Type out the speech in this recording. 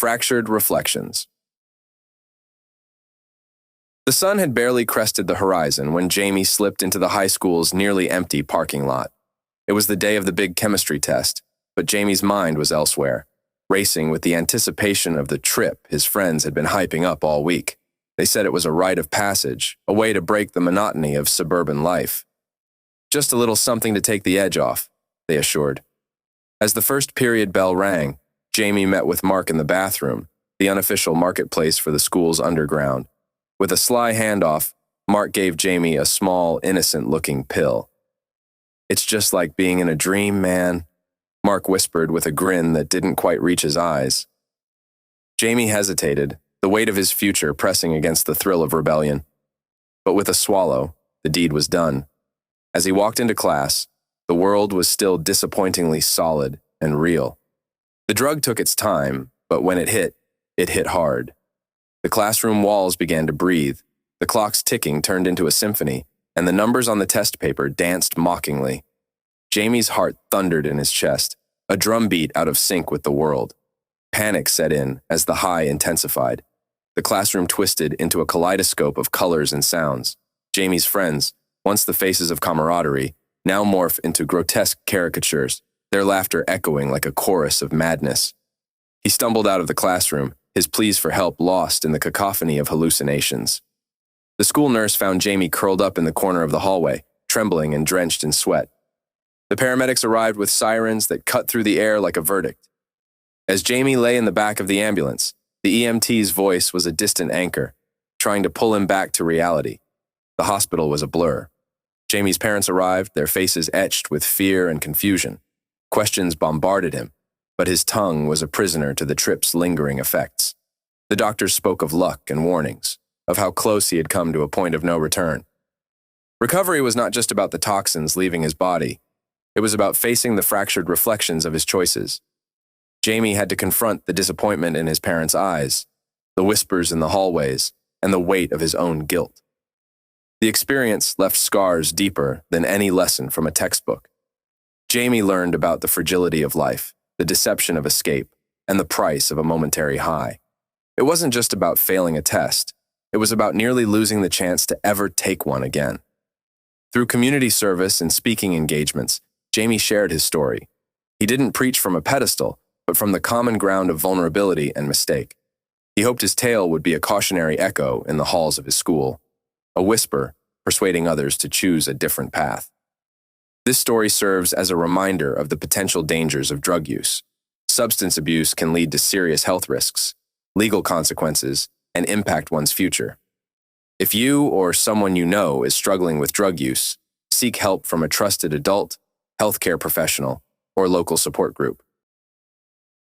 Fractured Reflections. The sun had barely crested the horizon when Jamie slipped into the high school's nearly empty parking lot. It was the day of the big chemistry test, but Jamie's mind was elsewhere, racing with the anticipation of the trip his friends had been hyping up all week. They said it was a rite of passage, a way to break the monotony of suburban life. Just a little something to take the edge off, they assured. As the first period bell rang, Jamie met with Mark in the bathroom, the unofficial marketplace for the school's underground. With a sly handoff, Mark gave Jamie a small, innocent-looking pill. "It's just like being in a dream, man," Mark whispered with a grin that didn't quite reach his eyes. Jamie hesitated, the weight of his future pressing against the thrill of rebellion. But with a swallow, the deed was done. As he walked into class, the world was still disappointingly solid and real. The drug took its time, but when it hit hard. The classroom walls began to breathe, the clock's ticking turned into a symphony, and the numbers on the test paper danced mockingly. Jamie's heart thundered in his chest, a drumbeat out of sync with the world. Panic set in as the high intensified. The classroom twisted into a kaleidoscope of colors and sounds. Jamie's friends, once the faces of camaraderie, now morph into grotesque caricatures, their laughter echoing like a chorus of madness. He stumbled out of the classroom, his pleas for help lost in the cacophony of hallucinations. The school nurse found Jamie curled up in the corner of the hallway, trembling and drenched in sweat. The paramedics arrived with sirens that cut through the air like a verdict. As Jamie lay in the back of the ambulance, the EMT's voice was a distant anchor, trying to pull him back to reality. The hospital was a blur. Jamie's parents arrived, their faces etched with fear and confusion. Questions bombarded him, but his tongue was a prisoner to the trip's lingering effects. The doctors spoke of luck and warnings, of how close he had come to a point of no return. Recovery was not just about the toxins leaving his body. It was about facing the fractured reflections of his choices. Jamie had to confront the disappointment in his parents' eyes, the whispers in the hallways, and the weight of his own guilt. The experience left scars deeper than any lesson from a textbook. Jamie learned about the fragility of life, the deception of escape, and the price of a momentary high. It wasn't just about failing a test. It was about nearly losing the chance to ever take one again. Through community service and speaking engagements, Jamie shared his story. He didn't preach from a pedestal, but from the common ground of vulnerability and mistake. He hoped his tale would be a cautionary echo in the halls of his school, a whisper persuading others to choose a different path. This story serves as a reminder of the potential dangers of drug use. Substance abuse can lead to serious health risks, legal consequences, and impact one's future. If you or someone you know is struggling with drug use, seek help from a trusted adult, healthcare professional, or local support group.